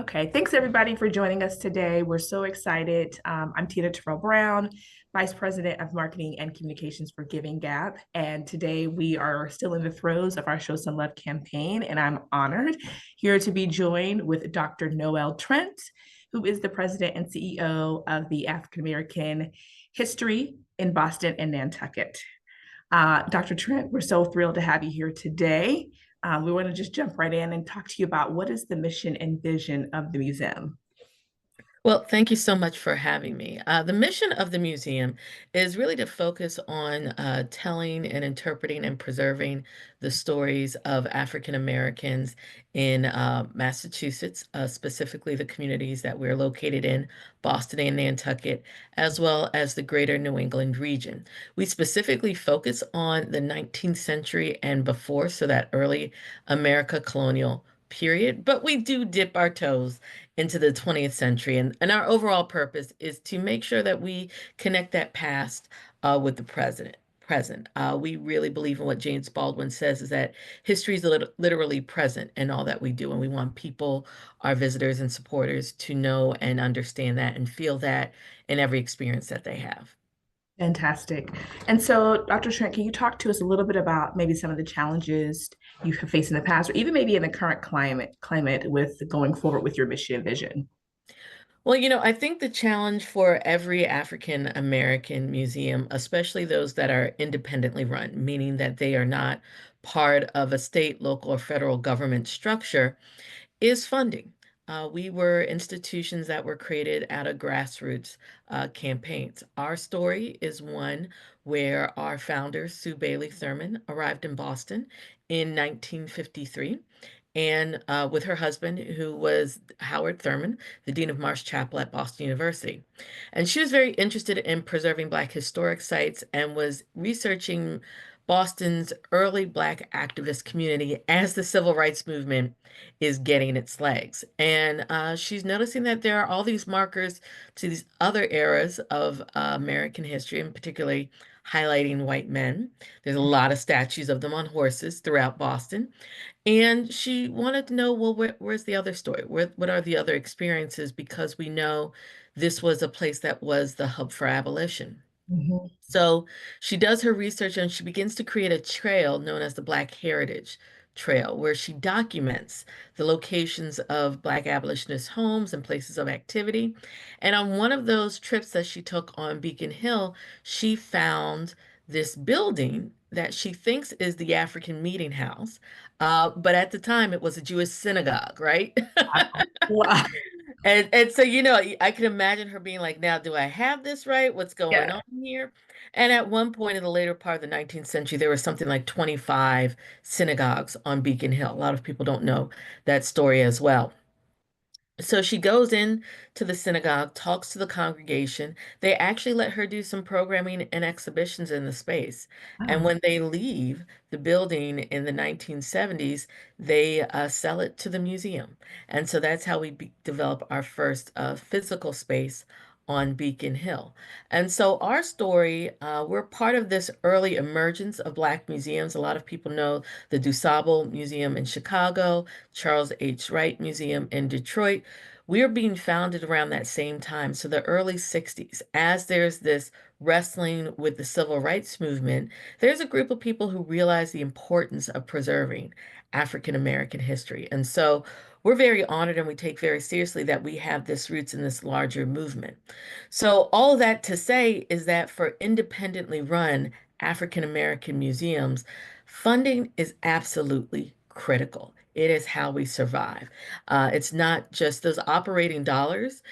Okay, thanks everybody for joining us today. We're so excited. I'm Tina Terrell Brown, Vice President of Marketing and Communications for Giving Gap. And today we are still in the throes of our Show Some Love campaign. And I'm honored here to be joined with Dr. Noelle Trent, who is the President and CEO of the African American History in Boston and Nantucket. Dr. Trent, we're so thrilled to have you here today. We want to just jump right in and talk to you about what is the mission and vision of the museum. Well, thank you so much for having me. The mission of the museum is really to focus on telling and interpreting and preserving the stories of African Americans in Massachusetts, specifically the communities that we're located in, Boston and Nantucket, as well as the greater New England region. We specifically focus on the 19th century and before, so that early America colonial period, but we do dip our toes into the 20th century. And our overall purpose is to make sure that we connect that past with the present. We really believe in what James Baldwin says is that history is literally present in all that we do. And we want people, our visitors and supporters, to know and understand that and feel that in every experience that they have. Fantastic. And so, Dr. Trent, can you talk to us a little bit about maybe some of the challenges you have faced in the past, or even maybe in the current climate with going forward with your mission and vision? Well, I think the challenge for every African American museum, especially those that are independently run, meaning that they are not part of a state, local, or federal government structure, is funding. We were institutions that were created out of grassroots campaigns. Our story is one where our founder, Sue Bailey Thurman, arrived in Boston in 1953 and with her husband, who was Howard Thurman, the Dean of Marsh Chapel at Boston University. And she was very interested in preserving Black historic sites and was researching Boston's early Black activist community as the civil rights movement is getting its legs. And she's noticing that there are all these markers to these other eras of American history, and particularly highlighting white men. There's a lot of statues of them on horses throughout Boston. And she wanted to know, well, where's the other story? What are the other experiences? Because we know this was a place that was the hub for abolition. Mhm. So she does her research and she begins to create a trail known as the Black Heritage Trail, where she documents the locations of Black abolitionist homes and places of activity. And on one of those trips that she took on Beacon Hill, she found this building that she thinks is the African Meeting House. But at the time, it was a Jewish synagogue, right? Wow. And so, I can imagine her being like, now, do I have this right? What's going Yeah. on here? And at one point in the later part of the 19th century, there was something like 25 synagogues on Beacon Hill. A lot of people don't know that story as well. So she goes in to the synagogue, talks to the congregation. They actually let her do some programming and exhibitions in the space. And Wow. when they leave the building in the 1970s, they sell it to the museum. And so that's how we develop our first physical space on Beacon Hill. And so our story, we're part of this early emergence of Black museums. A lot of people know the DuSable Museum in Chicago, Charles H. Wright Museum in Detroit. We are being founded around that same time, so the early 60s. As there's this wrestling with the civil rights movement, there's a group of people who realize the importance of preserving African American history. And so we're very honored and we take very seriously that we have this roots in this larger movement. So all of that to say is that for independently run African American museums, funding is absolutely critical. It is how we survive. It's not just those operating dollars.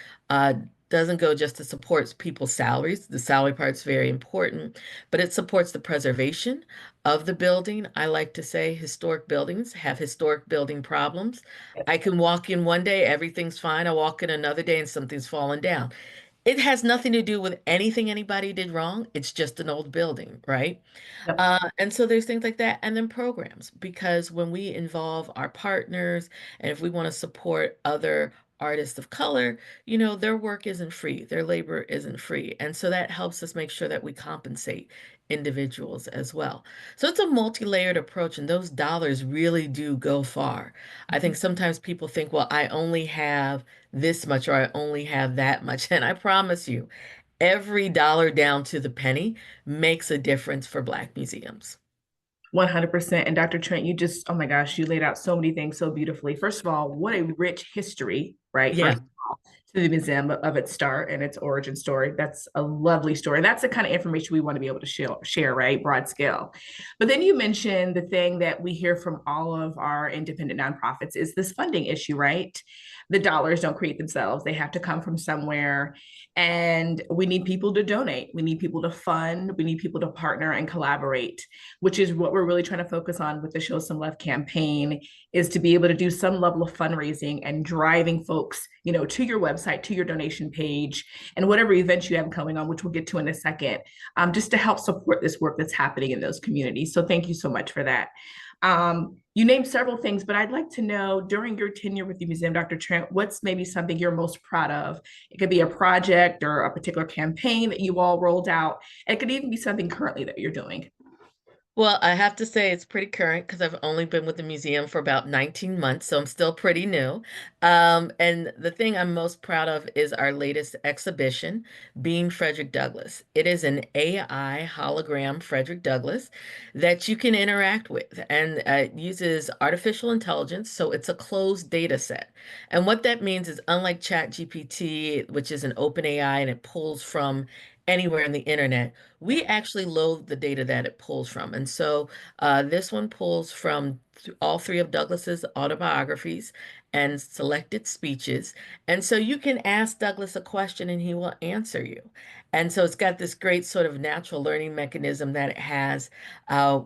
Doesn't go just to support people's salaries. The salary part's very important, but it supports the preservation of the building. I like to say historic buildings have historic building problems. I can walk in one day, everything's fine. I walk in another day and something's fallen down. It has nothing to do with anything anybody did wrong. It's just an old building, right? Yep. And so there's things like that. And then programs, because when we involve our partners and if we want to support other artists of color, you know, their work isn't free, their labor isn't free. And so that helps us make sure that we compensate individuals as well. So it's a multi-layered approach, and those dollars really do go far. I think sometimes people think, well, I only have this much or I only have that much. And I promise you, every dollar down to the penny makes a difference for Black museums. 100%. And Dr. Trent, you just, oh my gosh, you laid out so many things so beautifully. First of all, what a rich history, right? Yeah. First to the museum of its start and its origin story. That's a lovely story. That's the kind of information we want to be able to share, right? Broad scale. But then you mentioned the thing that we hear from all of our independent nonprofits is this funding issue, right? The dollars don't create themselves. They have to come from somewhere. And we need people to donate. We need people to fund. We need people to partner and collaborate, which is what we're really trying to focus on with the Show Some Love campaign, is to be able to do some level of fundraising and driving folks, you know, to your website, to your donation page, and whatever events you have coming on, which we'll get to in a second, just to help support this work that's happening in those communities. So thank you so much for that. You named several things, but I'd like to know during your tenure with the museum, Dr. Trent, what's maybe something you're most proud of? It could be a project or a particular campaign that you all rolled out. It could even be something currently that you're doing. Well, I have to say it's pretty current because I've only been with the museum for about 19 months, so I'm still pretty new. And the thing I'm most proud of is our latest exhibition, Being Frederick Douglass. It is an AI hologram Frederick Douglass that you can interact with, and it uses artificial intelligence, so it's a closed data set. And what that means is, unlike ChatGPT, which is an open AI and it pulls from anywhere in the internet, we actually load the data that it pulls from. And so this one pulls from all three of Douglas's autobiographies and selected speeches. And so you can ask Douglas a question and he will answer you. And so it's got this great sort of natural learning mechanism that it has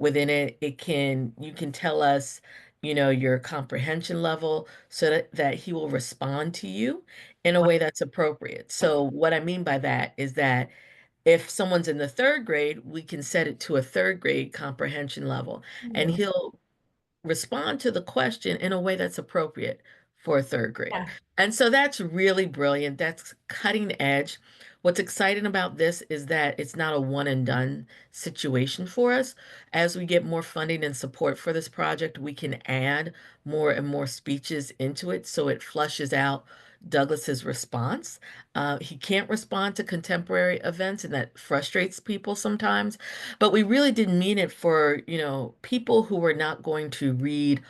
within it. You can tell us, you know, your comprehension level so that he will respond to you in a way that's appropriate. So what I mean by that is that if someone's in the third grade, we can set it to a third grade comprehension level, and he'll respond to the question in a way that's appropriate for a third grader. Yeah. And so that's really brilliant. That's cutting edge. What's exciting about this is that it's not a one and done situation for us. As we get more funding and support for this project, we can add more and more speeches into it so it flushes out Douglas's response. He can't respond to contemporary events, and that frustrates people sometimes. But we really didn't mean it for, you know, people who were not going to read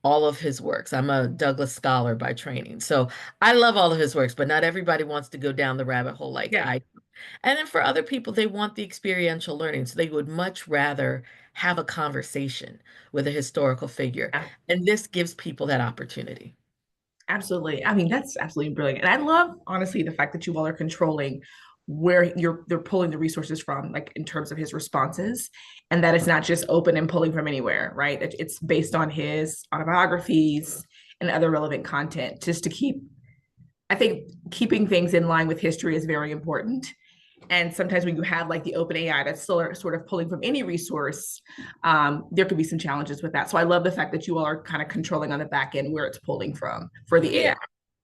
all of his works. I'm a Douglas scholar by training. So I love all of his works, but not everybody wants to go down the rabbit hole like Yeah. I do. And then for other people, they want the experiential learning. So they would much rather have a conversation with a historical figure. Yeah. And this gives people that opportunity. Absolutely. I mean, that's absolutely brilliant. And I love, honestly, the fact that you all are controlling where they're pulling the resources from, like in terms of his responses, and that it's not just open and pulling from anywhere, right? It's based on his autobiographies and other relevant content, just to keep, I think keeping things in line with history is very important. And sometimes when you have like the open AI that's still sort of pulling from any resource, there could be some challenges with that. So I love the fact that you all are kind of controlling on the back end where it's pulling from for the Yeah, AI.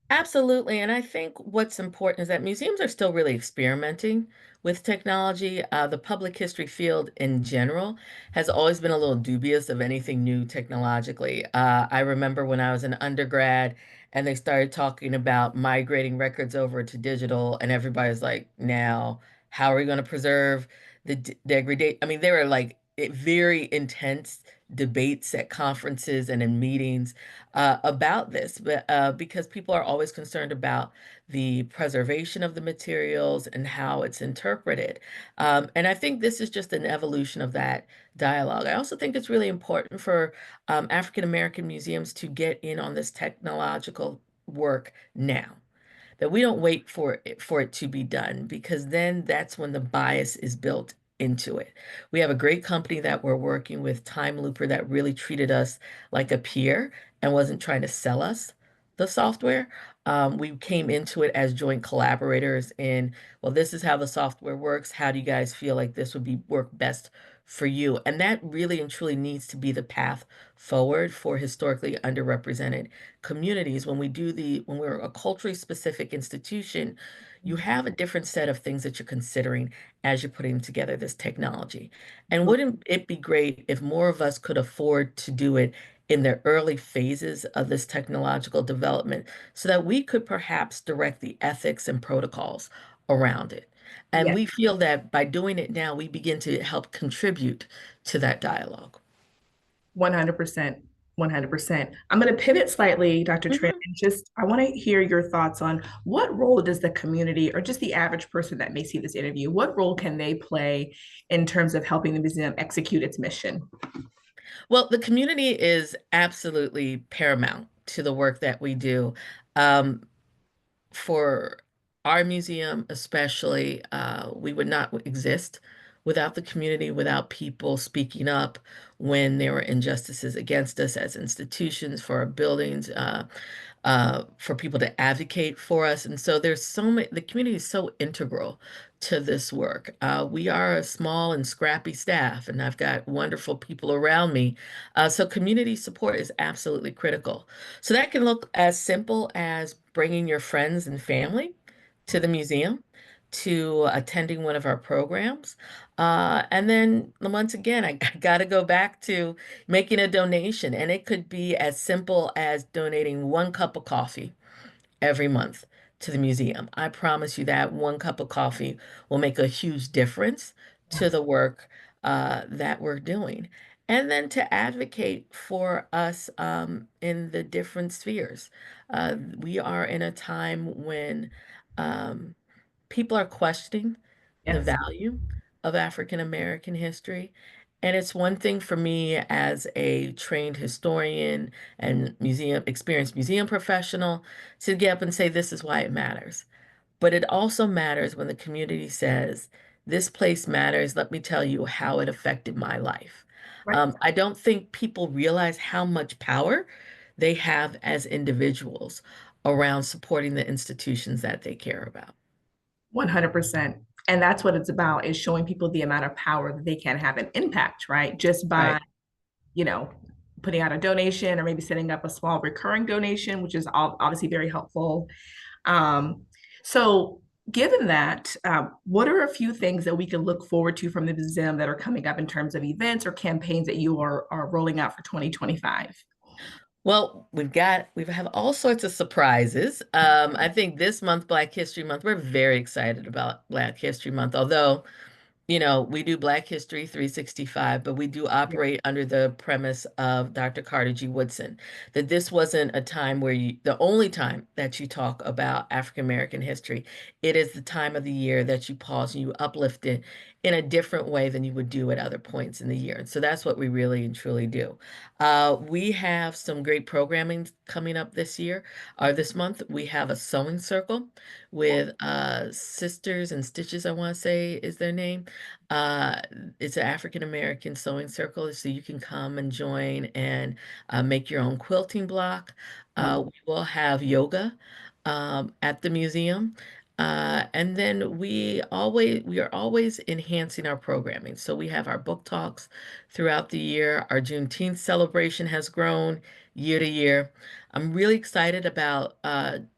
absolutely. And I think what's important is that museums are still really experimenting with technology. The public history field in general has always been a little dubious of anything new technologically. I remember when I was an undergrad and they started talking about migrating records over to digital, and everybody's like, now, how are we going to preserve the degradation? I mean, they were like very intense debates at conferences and in meetings about this, but because people are always concerned about the preservation of the materials and how it's interpreted. And I think this is just an evolution of that dialogue. I also think it's really important for African American museums to get in on this technological work now, that we don't wait for it to be done, because then that's when the bias is built into it. We have a great company that we're working with, Time Looper, that really treated us like a peer and wasn't trying to sell us the software. We came into it as joint collaborators in, well, this is how the software works. How do you guys feel like this would be work best for you. And that really and truly needs to be the path forward for historically underrepresented communities. When we're a culturally specific institution, you have a different set of things that you're considering as you're putting together this technology. And wouldn't it be great if more of us could afford to do it in the early phases of this technological development so that we could perhaps direct the ethics and protocols around it? And Yes, we feel that by doing it now, we begin to help contribute to that dialogue. 100%. 100%. I'm going to pivot slightly, Dr. Trent, Mhm. and just I want to hear your thoughts on what role does the community or just the average person that may see this interview, what role can they play in terms of helping the museum execute its mission? Well, the community is absolutely paramount to the work that we do. Um, for our museum, especially, we would not exist without the community, without people speaking up when there were injustices against us as institutions, for our buildings, for people to advocate for us. And so there's so many, the community is so integral to this work. We are a small and scrappy staff, and I've got wonderful people around me. So community support is absolutely critical. So that can look as simple as bringing your friends and family to the museum, to attending one of our programs. And then once again, I got to go back to making a donation, and it could be as simple as donating 1 cup of coffee every month to the museum. I promise you that 1 cup of coffee will make a huge difference to the work that we're doing. And then to advocate for us in the different spheres. We are in a time when um, people are questioning the Yes. value of African American history. And it's one thing for me as a trained historian and experienced museum professional to get up and say, this is why it matters. But it also matters when the community says, this place matters. Let me tell you how it affected my life. Right. I don't think people realize how much power they have as individuals around supporting the institutions that they care about. 100%. And that's what it's about is showing people the amount of power that they can have an impact, right? Just by, Right. you know, putting out a donation or maybe setting up a small recurring donation, which is obviously very helpful. Um, so given that, what are a few things that we can look forward to from the museum that are coming up in terms of events or campaigns that you are rolling out for 2025? Well, we have all sorts of surprises. I think this month, Black History Month, we're very excited about Black History Month, although we do Black History 365, but we do Yeah. operate under the premise of Dr. Carter G. Woodson, that this wasn't a time the only time that you talk about African American history. It is the time of the year that you pause and you uplift it in a different way than you would do at other points in the year. And so that's what we really and truly do. We have some great programming coming up this year, or this month. We have a sewing circle with Sisters and Stitches, I want to say is their name. Uh, it's an African American sewing circle, so you can come and join and make your own quilting block. We will have yoga at the museum. And then we are always enhancing our programming. So we have our book talks throughout the year. Our Juneteenth celebration has grown year to year. I'm really excited about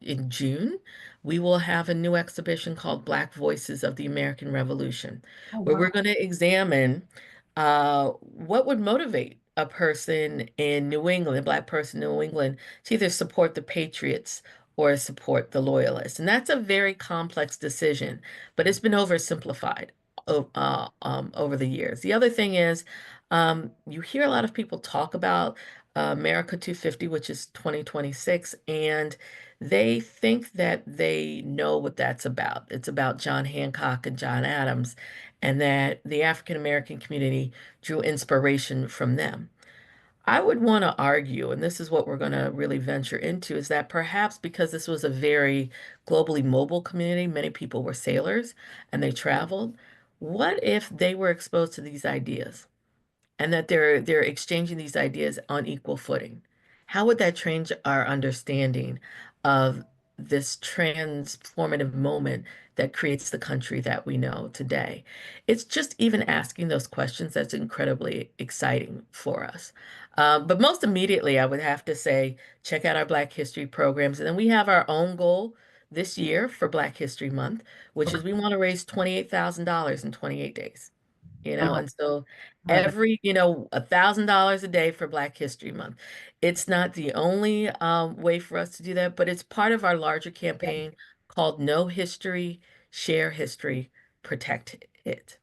in June, we will have a new exhibition called Black Voices of the American Revolution, Oh, where wow. we're going to examine what would motivate a person in New England, a Black person in New England, to either support the Patriots or support the Loyalists. And that's a very complex decision, but it's been oversimplified over the years. The other thing is, you hear a lot of people talk about America 250, which is 2026, and they think that they know what that's about. It's about John Hancock and John Adams, and that the African American community drew inspiration from them. I would want to argue, and this is what we're going to really venture into, is that perhaps because this was a very globally mobile community, many people were sailors and they traveled. What if they were exposed to these ideas and that they're exchanging these ideas on equal footing? How would that change our understanding of this transformative moment that creates the country that we know today. It's just even asking those questions that's incredibly exciting for us. But most immediately, I would have to say, check out our Black History programs. And then we have our own goal this year for Black History Month, which Okay. is we want to raise $28,000 in 28 days. Oh, And so God. $1,000 a day for Black History Month. It's not the only way for us to do that, but it's part of our larger campaign called Know History, Share History, Protect It.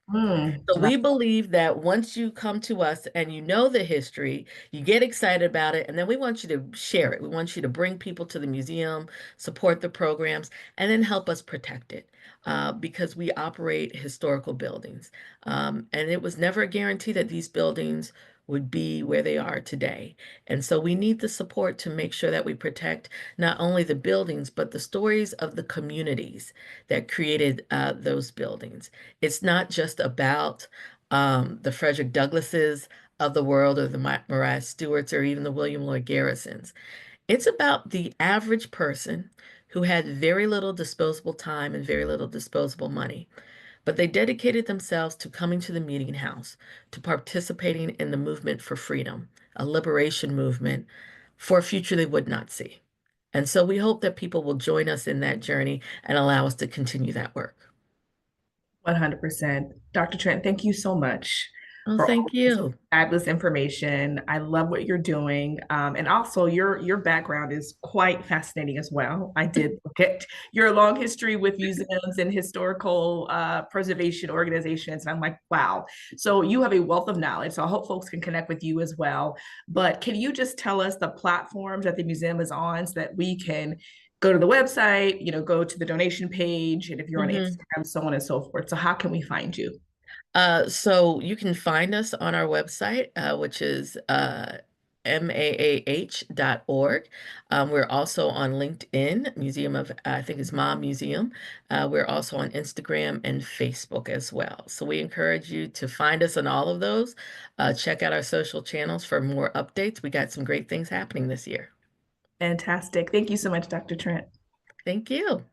So Wow. we believe that once you come to us and you know the history, you get excited about it, and then we want you to share it. We want you to bring people to the museum, support the programs, and then help us protect it. Because we operate historical buildings. And it was never a guarantee that these buildings would be where they are today. And so we need the support to make sure that we protect not only the buildings, but the stories of the communities that created those buildings. It's not just about the Frederick Douglasses of the world or the Mariah Stewarts or even the William Lloyd Garrisons. It's about the average person who had very little disposable time and very little disposable money, but they dedicated themselves to coming to the meeting house, to participating in the movement for freedom, a liberation movement for a future they would not see. And so we hope that people will join us in that journey and allow us to continue that work. 100%. Dr. Trent, thank you so much Oh, for all thank this you. fabulous information. I love what you're doing. And also your background is quite fascinating as well. I did look at your long history with museums and historical preservation organizations. And I'm like, wow. So you have a wealth of knowledge. So I hope folks can connect with you as well. But can you just tell us the platforms that the museum is on so that we can go to the website, go to the donation page, and if you're on Mhm. Instagram, so on and so forth. So how can we find you? So you can find us on our website, which is maah.org. We're also on LinkedIn, Museum of, I think it's MAAH Museum. We're also on Instagram and Facebook as well. So we encourage you to find us on all of those. Check out our social channels for more updates. We got some great things happening this year. Fantastic. Thank you so much, Dr. Trent. Thank you.